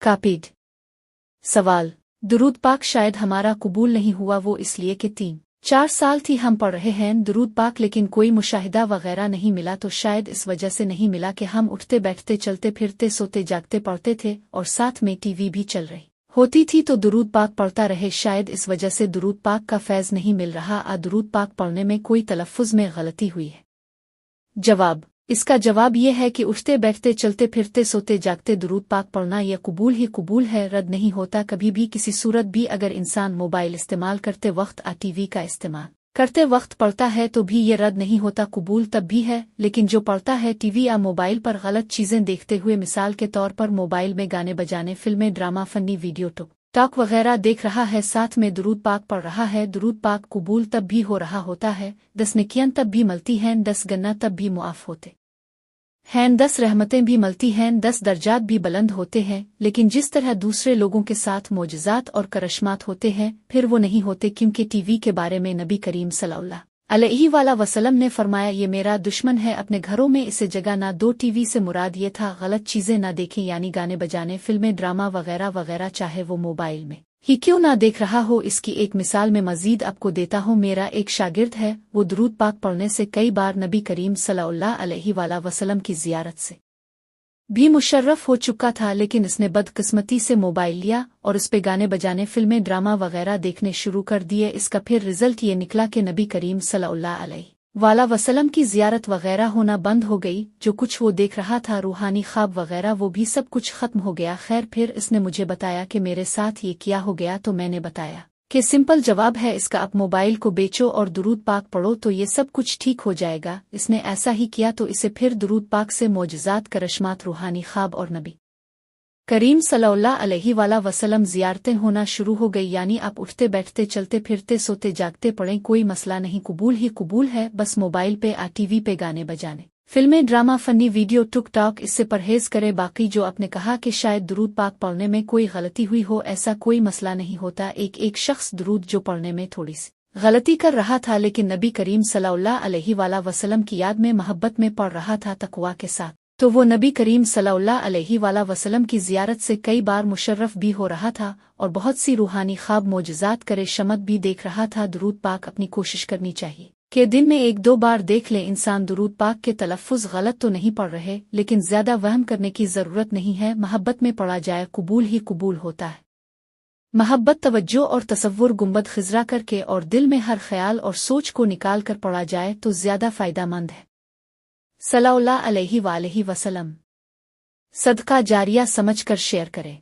कापिड सवाल दुरूद पाक शायद हमारा कबूल नहीं हुआ वो इसलिए कि 3-4 साल थी हम पढ़ रहे हैं दुरूद पाक लेकिन कोई मुशाहिदा वगैरह नहीं मिला तो शायद इस वजह से नहीं मिला कि हम उठते बैठते चलते फिरते सोते जागते पढ़ते थे और साथ में टीवी भी चल रही होती थी तो दुरूद पाक पढ़ता रहे शायद इस वजह से दुरूद पाक का फैज़ नहीं मिल रहा दुरूद पाक पढ़ने में कोई तलफ़्फ़ुज़ में गलती हुई है। जवाब इसका जवाब ये है कि उठते बैठते चलते फिरते सोते जागते दुरूद पाक पढ़ना यह कबूल ही कबूल है, रद्द नहीं होता कभी भी किसी सूरत भी। अगर इंसान मोबाइल इस्तेमाल करते वक्त टीवी का इस्तेमाल करते वक्त पढ़ता है तो भी ये रद्द नहीं होता, कबूल तब भी है। लेकिन जो पढ़ता है टीवी या मोबाइल पर गलत चीज़ें देखते हुए, मिसाल के तौर पर मोबाइल में गाने बजाने, फिल्में, ड्रामा, फनी वीडियो, टॉक वगैरह देख रहा है, साथ में दुरूद पाक पढ़ रहा है, दुरूद पाक कबूल तब भी हो रहा होता है, 10 नेकियां तब भी मिलती हैं, 10 गन्ना तब भी मुआफ होते हैं, 10 रहमतें भी मिलती हैं, 10 दर्जात भी बुलंद होते हैं। लेकिन जिस तरह दूसरे लोगों के साथ मोजज़ात और करश्मात होते हैं फिर वो नहीं होते, क्योंकि टीवी के बारे में नबी करीम सल्लल्लाहु अलैहि वसल्लम ने फरमाया, ये मेरा दुश्मन है, अपने घरों में इसे जगह ना दो। टीवी से मुराद ये था गलत चीज़ें ना देखें, यानी गाने बजाने, फिल्में, ड्रामा वगैरह वगैरह, चाहे वो मोबाइल में ही क्यों ना देख रहा हो। इसकी एक मिसाल में मजीद आपको देता हूँ। मेरा एक शागिर्द है, वो दुरूद पाक पढ़ने से कई बार नबी करीम सल्लल्लाहु अलैहि वसल्लम की ज़ियारत से भी मुशर्रफ हो चुका था, लेकिन इसने बदकिस्मती से मोबाइल लिया और उस पे गाने बजाने, फिल्में, ड्रामा वगैरह देखने शुरू कर दिए। इसका फिर रिजल्ट ये निकला कि नबी करीम सल्लल्लाहु अलैहि वसल्लम की ज़ियारत वगैरह होना बंद हो गई। जो कुछ वो देख रहा था, रूहानी ख्वाब वगैरह, वो भी सब कुछ ख़त्म हो गया। खैर फिर इसने मुझे बताया कि मेरे साथ ये क्या हो गया, तो मैंने बताया कि सिंपल जवाब है इसका, आप मोबाइल को बेचो और दुरूद पाक पढ़ो तो ये सब कुछ ठीक हो जाएगा। इसने ऐसा ही किया तो इसे फिर दुरूद पाक से मोजज़ात, करश्मात, रूहानी ख्वाब और नबी करीम सल्लल्लाहु अलैहि वसल्लम ज़ियारतें होना शुरू हो गई। यानी आप उठते बैठते चलते फिरते सोते जागते पढ़ें, कोई मसला नहीं, कबूल ही कबूल है। बस मोबाइल पे टीवी पे गाने बजाने, फिल्में, ड्रामा, फनी वीडियो, टॉक, इससे परहेज करें। बाकी जो आपने कहा कि शायद दुरूद पाक पढ़ने में कोई गलती हुई हो, ऐसा कोई मसला नहीं होता। एक शख्स दुरूद जो पढ़ने में थोड़ी सी गलती कर रहा था, लेकिन नबी करीम सल्लल्लाहु अलैहि वसल्लम की याद में, मोहब्बत में पढ़ रहा था, तकवा के साथ, तो वो नबी करीम सल्लल्लाहु अलैहि वसल्लम की ज़ियारत से कई बार मुशर्रफ भी हो रहा था और बहुत सी रूहानी ख्वाब, मोजज़ात, करे शमत भी देख रहा था। दुरूद पाक अपनी कोशिश करनी चाहिए कि दिन में 1-2 बार देख ले इंसान। दुरूद पाक के तलफ़्फ़ुज़ गलत तो नहीं पढ़ रहे, लेकिन ज़्यादा वहम करने की ज़रूरत नहीं है। मोहब्बत में पढ़ा जाए, कबूल ही कबूल होता है। मोहब्बत, तवज्जो और तसव्वुर गुंबद खिज़रा करके और दिल में हर ख्याल और सोच को निकाल कर पढ़ा जाए तो ज़्यादा फ़ायदामंद है। सल्लल्लाहु अलैहि वसल्लम। सदका जारिया समझ कर शेयर करें।